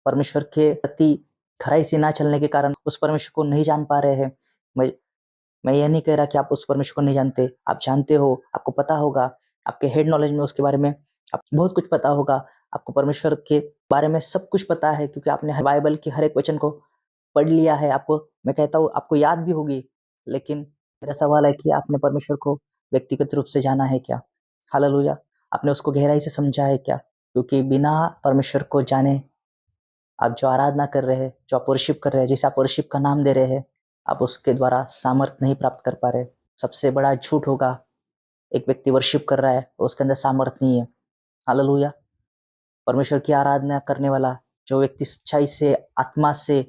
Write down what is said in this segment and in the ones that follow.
परमेश्वर के प्रति खराई से ना चलने के कारण उस परमेश्वर को नहीं जान पा रहे हैं। मैं यह नहीं कह रहा कि आप उस परमेश्वर को नहीं जानते, आप जानते हो, आपको पता होगा, आपके हेड नॉलेज में उसके बारे में आपको बहुत कुछ पता होगा, आपको परमेश्वर के बारे में सब कुछ पता है क्योंकि आपने बाइबल के हर एक वचन को पढ़ लिया है। आपको मैं कहता हूँ आपको याद भी होगी, लेकिन मेरा सवाल है कि आपने परमेश्वर को व्यक्तिगत रूप से जाना है क्या? हालेलुया! आपने उसको गहराई से समझा है क्या? क्योंकि बिना परमेश्वर को जाने आप जो आराधना कर रहे हैं, जो आप वर्शिप कर रहे हैं, जिसे आप वर्शिप का नाम दे रहे हैं, आप उसके द्वारा सामर्थ नहीं प्राप्त कर पा रहे। सबसे बड़ा झूठ होगा, एक व्यक्ति वर्शिप कर रहा है और उसके अंदर सामर्थ नहीं है। हालेलुया! परमेश्वर की आराधना करने वाला जो व्यक्ति सच्चाई से, आत्मा से,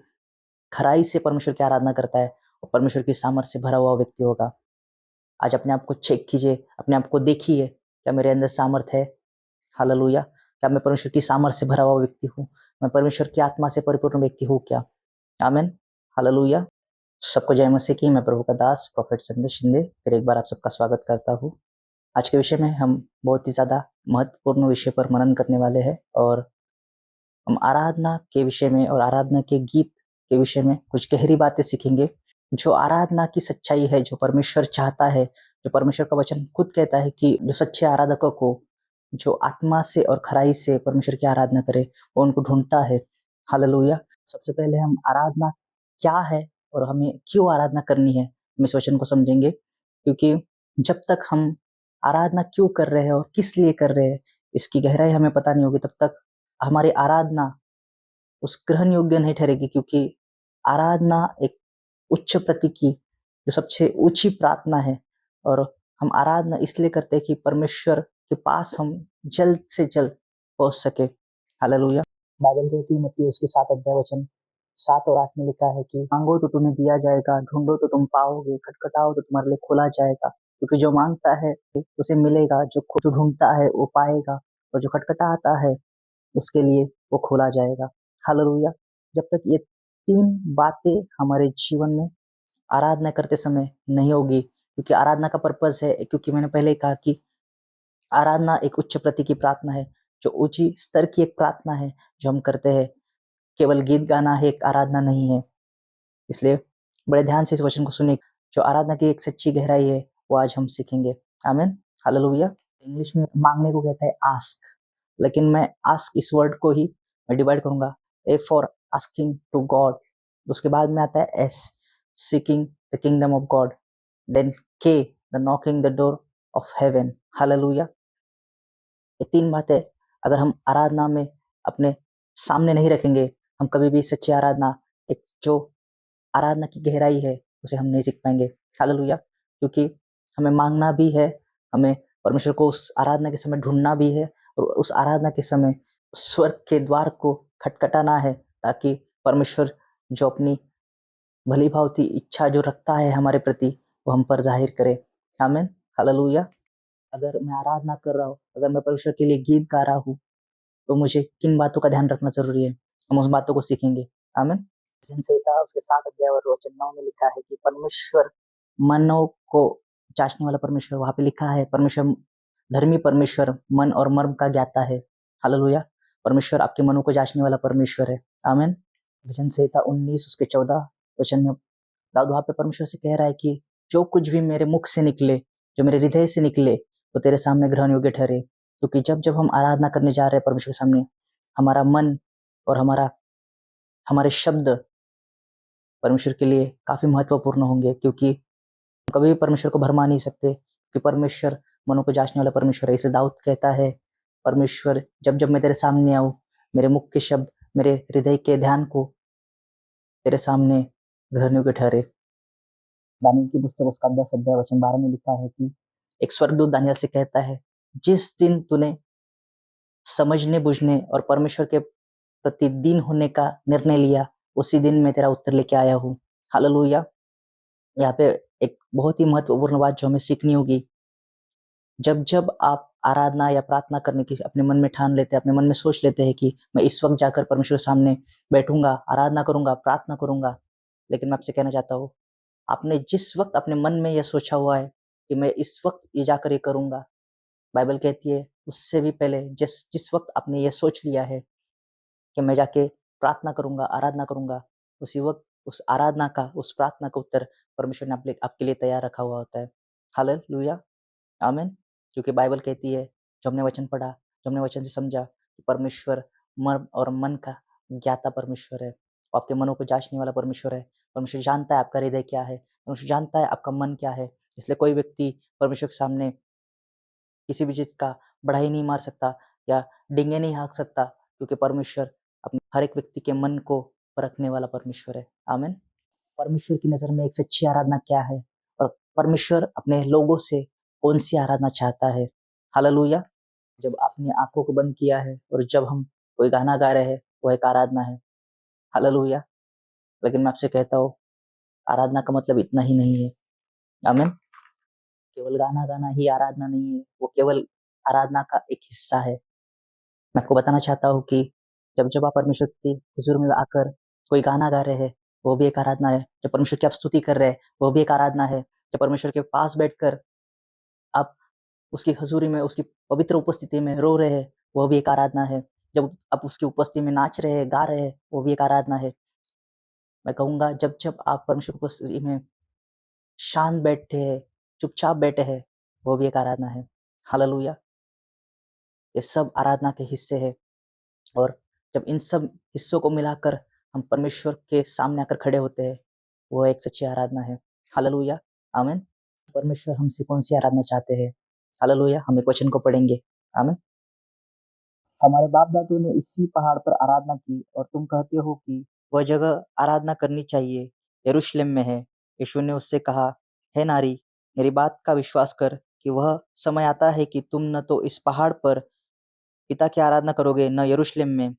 खराई से परमेश्वर की आराधना करता है, वो परमेश्वर की सामर्थ से भरा हुआ व्यक्ति होगा। आज अपने आप को चेक कीजिए, अपने आप को देखिए, क्या मेरे अंदर सामर्थ है? हालेलुया! क्या मैं परमेश्वर की सामर्थ से भरा हुआ व्यक्ति हूँ? मैं परमेश्वर की आत्मा से परिपूर्ण व्यक्ति हूँ क्या? आमीन। हालेलुया! सबको जय मसीह की। मैं प्रभु का दास प्रोफेट संजय शिंदे फिर एक बार आप सबका स्वागत करता हूँ। आज के विषय में हम बहुत ही ज़्यादा महत्वपूर्ण विषय पर मनन करने वाले हैं और हम आराधना के विषय में और आराधना के गीत के विषय में कुछ गहरी बातें सीखेंगे। जो आराधना की सच्चाई है, जो परमेश्वर चाहता है, जो परमेश्वर का वचन खुद कहता है कि जो सच्चे आराधकों को जो आत्मा से और खराई से परमेश्वर की आराधना करे, वो उनको ढूंढता है। हालेलुया! सबसे पहले हम आराधना क्या है और हमें क्यों आराधना करनी है, हम इस वचन को समझेंगे। क्योंकि जब तक हम आराधना क्यों कर रहे हैं और किस लिए कर रहे हैं, इसकी गहराई हमें पता नहीं होगी, तब तक हमारी आराधना उस ग्रहण योग्य नहीं ठहरेगी। क्योंकि आराधना एक उच्च प्रति की जो सबसे ऊंची प्रार्थना है और हम आराधना इसलिए करते हैं कि परमेश्वर के पास हम जल्द से जल्द पहुंच सके। हालेलुया! बाइबल कहती है मत्ती उसके 7 अध्याय वचन 7 और 8 में लिखा है कि मांगो तो तुम्हें दिया जाएगा, ढूंढो तो तुम पाओगे, खटखटाओ तो तुम्हारे लिए खोला जाएगा। क्योंकि जो मांगता है उसे मिलेगा, जो ढूंढता है वो पाएगा और जो खटखटाता है उसके लिए वो खोला जाएगा। हालेलुया! जब तक ये 3 बातें हमारे जीवन में आराधना करते समय नहीं होगी, क्योंकि आराधना का पर्पस है, क्योंकि मैंने पहले ही कहा कि आराधना एक उच्च प्रति की प्रार्थना है, जो ऊंची स्तर की एक प्रार्थना है जो हम करते हैं। केवल गीत गाना है एक आराधना नहीं है। इसलिए बड़े ध्यान से इस वचन को सुनिए। जो आराधना की एक सच्ची गहराई है वो आज हम सीखेंगे। आमीन। हालेलुया! इंग्लिश में मांगने को कहता है आस्क, लेकिन मैं आस्क इस वर्ड को ही मैं डिवाइड करूंगा। A for asking to God, उसके बाद में आता है S seeking the kingdom of God, then K the knocking the door of heaven. Hallelujah! ये 3 बातें अगर हम आराधना में अपने सामने नहीं रखेंगे, हम कभी भी सच्ची आराधना, एक जो आराधना की गहराई है उसे हम नहीं सीख पाएंगे। हालेलुया! क्योंकि हमें मांगना भी है, हमें परमेश्वर को उस आराधना के समय ढूंढना भी है और उस आराधना के समय स्वर्ग के द्वार को खटखटाना है, ताकि परमेश्वर जो अपनी भली भांति इच्छा जो रखता है हमारे प्रति वो हम पर जाहिर करे। आमीन। हालेलुया! अगर मैं आराधना कर रहा हूँ, अगर मैं परमेश्वर के लिए गीत गा रहा हूँ, तो मुझे किन बातों का ध्यान रखना जरूरी है, हम उस बातों को सीखेंगे। आमीन। भजन संहिता उसके 7 अध्याय और वचन 9 में लिखा है कि परमेश्वर मनों को जांचने वाला परमेश्वर, वहां पे लिखा है परमेश्वर धर्मी परमेश्वर मन और मर्म का ज्ञाता है। हालेलुया! परमेश्वर आपके मनों को जांचने वाला परमेश्वर है। आमीन। भजन संहिता 19 उसके 14 वचन में दाऊद वहां पे परमेश्वर से कह रहा है कि जो कुछ भी मेरे मुख से निकले, जो मेरे हृदय से निकले, वो तेरे सामने ग्रहण योग्य ठहरे। क्योंकि जब जब हम आराधना करने जा रहे हैं परमेश्वर के सामने, हमारा मन और हमारे शब्द परमेश्वर के लिए काफी महत्वपूर्ण होंगे। क्योंकि कभी भी परमेश्वर को भरमा नहीं सकते, कि परमेश्वर मनों को जांचने वाला परमेश्वर है। इसलिए दाऊद कहता है परमेश्वर जब जब मैं तेरे सामने आऊं, मेरे मुख के शब्द, मेरे हृदय के ध्यान को तेरे सामने ग्रहण योग्य ठहरे। दानियल की पुस्तक उसका 10 अध्याय वचन 12 में लिखा है कि एक स्वर्गदूत दानियल से कहता है, जिस दिन तूने समझने बुझने और परमेश्वर के प्रति दीन होने का निर्णय लिया, उसी दिन मैं तेरा उत्तर लेके आया हूँ। हालेलुया! यहाँ पे एक बहुत ही महत्वपूर्ण बात जो हमें सीखनी होगी, जब जब आप आराधना या प्रार्थना करने की अपने मन में ठान लेते हैं, अपने मन में सोच लेते हैं कि मैं इस वक्त जाकर परमेश्वर के सामने बैठूंगा, आराधना करूंगा, प्रार्थना करूंगा, लेकिन मैं आपसे कहना चाहता हूँ, आपने जिस वक्त अपने मन में यह सोचा हुआ है कि मैं इस वक्त ये जाकर ये करूंगा, बाइबल कहती है उससे भी पहले जिस जिस वक्त आपने ये सोच लिया है कि मैं जाके प्रार्थना करूँगा, आराधना करूँगा, उसी वक़्त उस आराधना का, उस प्रार्थना का उत्तर परमेश्वर ने आपके लिए तैयार रखा हुआ होता है। हालेलुया, आमीन। क्योंकि बाइबल कहती है, जो हमने वचन पढ़ा, जो हमने वचन से समझा, कि परमेश्वर मर्म और मन का ज्ञाता परमेश्वर है। वो आपके मनों को जाँचने वाला परमेश्वर है। परमेश्वर जानता है आपका हृदय क्या है, परमेश्वर जानता है आपका मन क्या है। इसलिए कोई व्यक्ति परमेश्वर के सामने किसी भी चीज़ का बढ़ाई नहीं मार सकता या डींगे नहीं हाँक सकता, क्योंकि परमेश्वर अपने हर एक व्यक्ति के मन को परखने वाला परमेश्वर है। आमीन। परमेश्वर की नज़र में एक सच्ची आराधना क्या है और परमेश्वर अपने लोगों से कौन-सी आराधना चाहता है? हालेलुया! जब आपने आँखों को बंद किया है और जब हम कोई गाना गा रहे हैं, वो एक आराधना है। हालेलुया! लेकिन मैं आपसे कहता हूँ, आराधना का मतलब इतना ही नहीं है। आमीन। केवल गाना गाना ही आराधना नहीं है, वो केवल आराधना का एक हिस्सा है। मैं आपको बताना चाहता हूँ कि जब आप परमेश्वर के हुज़ूर में आकर कोई गाना गा रहे हैं, वो भी एक आराधना है। जब परमेश्वर की आप स्तुति कर रहे हैं, वो भी एक आराधना है। जब परमेश्वर के पास बैठकर आप उसकी हज़ूरी में, उसकी पवित्र उपस्थिति में रो रहे हैं, वो भी एक आराधना है। जब आप उसकी उपस्थिति में नाच रहे हैं, गा रहे हैं, वो भी एक आराधना है। मैं कहूँगा जब आप परमेश्वर की उपस्थिति में शांत बैठे हैं, चुपचाप बैठे हैं, वो भी एक आराधना है। हालेलुया! ये सब आराधना के हिस्से हैं और जब इन सब हिस्सों को मिलाकर हम परमेश्वर के सामने आकर खड़े होते हैं, वो एक सच्ची आराधना है। हालेलुया! आमीन। परमेश्वर हमसे कौन-सी आराधना चाहते हैं? हालेलुया! हम एक वचन को पढ़ेंगे। आमीन। हमारे बाप-दादों ने इसी पहाड़ पर आराधना की और तुम कहते हो कि वह जगह आराधना करनी चाहिए, यरूशलेम में है। यीशु ने उससे कहा, हे नारी, मेरी बात का विश्वास कर कि वह समय आता है कि तुम न तो इस पहाड़ पर पिता की आराधना करोगे, न यरूशलेम में।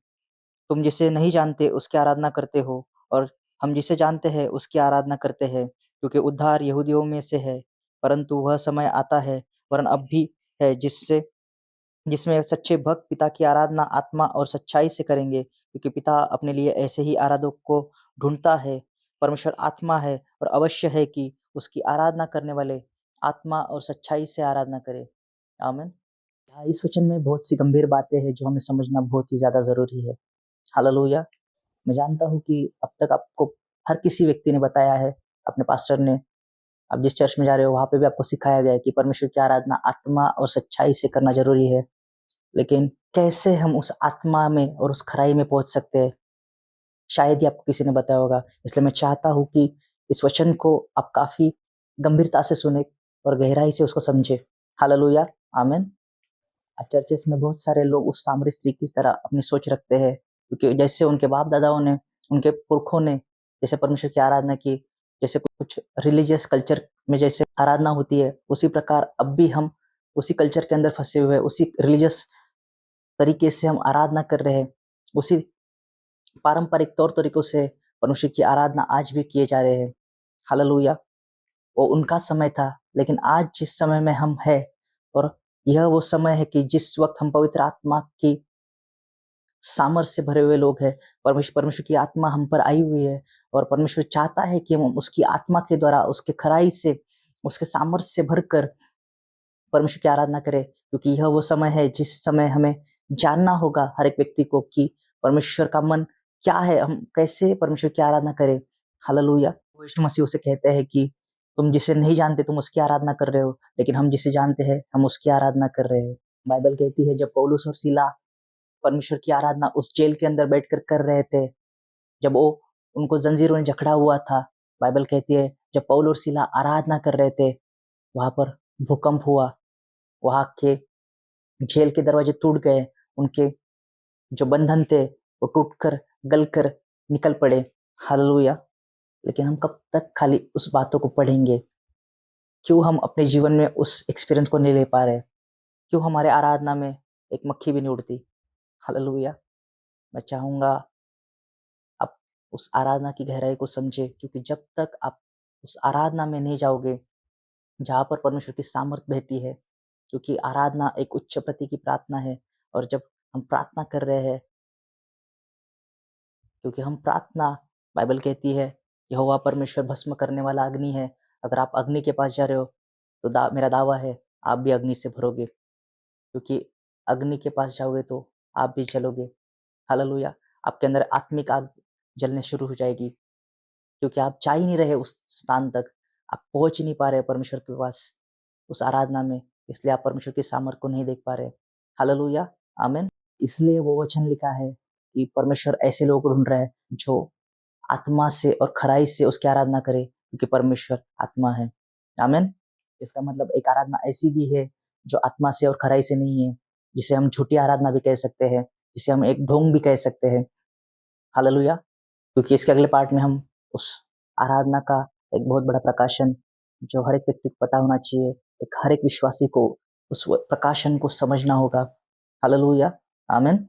तुम जिसे नहीं जानते उसकी आराधना करते हो और हम जिसे जानते हैं उसकी आराधना करते हैं, क्योंकि उद्धार यहूदियों में से है। परंतु वह समय आता है, वरन अब भी है, जिसमें सच्चे भक्त पिता की आराधना आत्मा और सच्चाई से करेंगे, क्योंकि पिता अपने लिए ऐसे ही आराधक को ढूँढता है। परमेश्वर आत्मा है और अवश्य है कि उसकी आराधना करने वाले आत्मा और सच्चाई से आराधना करें। आमीन। हाँ, इस वचन में बहुत सी गंभीर बातें हैं जो हमें समझना बहुत ही ज़्यादा ज़रूरी है। हालेलुया! मैं जानता हूँ कि अब तक आपको हर किसी व्यक्ति ने बताया है, अपने पास्टर ने, आप जिस चर्च में जा रहे हो वहाँ पे भी आपको सिखाया गया है कि परमेश्वर की आराधना आत्मा और सच्चाई से करना ज़रूरी है। लेकिन कैसे हम उस आत्मा में और उस खराई में पहुँच सकते हैं? शायद ही आपको किसी ने बताया होगा। इसलिए मैं चाहता हूँ कि इस वचन को आप काफ़ी गंभीरता से सुनें और गहराई से उसको समझें। हालेलुया! आमीन। चर्चेस में बहुत सारे लोग उस सामरी स्त्री की तरह अपनी सोच रखते हैं, क्योंकि जैसे उनके बाप-दादाओं ने, उनके पुरखों ने जैसे परमेश्वर की आराधना की, जैसे कुछ रिलीजियस कल्चर में जैसे आराधना होती है, उसी प्रकार अब भी हम उसी कल्चर के अंदर फँसे हुए हैं, उसी रिलीजियस तरीके से हम आराधना कर रहे हैं, उसी पारंपरिक तौर तरीकों से परमेश्वर की आराधना आज भी किए जा रहे हैं। हालेलुया! वो उनका समय था, लेकिन आज जिस समय में हम हैं और यह वो समय है कि जिस वक़्त हम पवित्र आत्मा की सामर्थ से भरे हुए लोग हैं। परमेश्वर की आत्मा हम पर आई हुई है और परमेश्वर चाहता है कि हम उसकी आत्मा के द्वारा, उसके खराई से, उसके सामर्थ्य से भरकर परमेश्वर की आराधना करें, क्योंकि यह वो समय है जिस समय हमें जानना होगा हर एक व्यक्ति को कि परमेश्वर का मन क्या है, हम कैसे परमेश्वर की आराधना करें। हालेलुया! यीशु मसीह उसे कहते हैं कि तुम जिसे नहीं जानते तुम उसकी आराधना कर रहे हो, लेकिन हम जिसे जानते हैं हम उसकी आराधना कर रहे हैं। बाइबल कहती है जब पौलुस और सीला परमेश्वर की आराधना उस जेल के अंदर बैठकर कर रहे थे, जब वो उनको जंजीरों ने जकड़ा हुआ था, बाइबल कहती है जब पौल और सीला आराधना कर रहे थे, वहाँ पर भूकंप हुआ, वहाँ के जेल के दरवाजे टूट गए, उनके जो बंधन थे वो टूटकर, गलकर निकल पड़े। हालेलुया! लेकिन हम कब तक खाली उस बातों को पढ़ेंगे? क्यों हम अपने जीवन में उस एक्सपीरियंस को नहीं ले पा रहे? क्यों हमारे आराधना में एक मक्खी भी नहीं उड़ती? हालेलुया! मैं चाहूँगा आप उस आराधना की गहराई को समझें, क्योंकि जब तक आप उस आराधना में नहीं जाओगे, जहाँ पर परमेश्वर की सामर्थ बहती है, क्योंकि आराधना एक उच्च प्रति की प्रार्थना है और जब हम प्रार्थना कर रहे हैं, क्योंकि हम प्रार्थना, बाइबल कहती है, यहोवा परमेश्वर भस्म करने वाला अग्नि है। अगर आप अग्नि के पास जा रहे हो, तो मेरा दावा है, आप भी अग्नि से भरोगे, क्योंकि अग्नि के पास जाओगे तो आप भी जलोगे। हालेलुया! आपके अंदर आत्मिक आग जलने शुरू हो जाएगी, क्योंकि आप जा ही नहीं रहे उस स्थान तक, आप पहुँच ही नहीं पा रहे परमेश्वर के पास, उस आराधना में, इसलिए आप परमेश्वर की सामर्थ को नहीं देख पा रहे। हालेलुया, आमीन। इसलिए वो वचन लिखा है कि परमेश्वर ऐसे लोग को ढूँढ रहा है जो आत्मा से और खराई से उसकी आराधना करे, क्योंकि परमेश्वर आत्मा है। आमीन। इसका मतलब एक आराधना ऐसी भी है जो आत्मा से और खराई से नहीं है, जिसे हम झूठी आराधना भी कह सकते हैं, जिसे हम एक ढोंग भी कह सकते हैं। हालेलुया। क्योंकि इसके अगले पार्ट में हम उस आराधना का एक बहुत बड़ा प्रकाशन, जो हर एक व्यक्ति को पता होना चाहिए, एक हर एक विश्वासी को उस प्रकाशन को समझना होगा। हालेलुया, आमीन।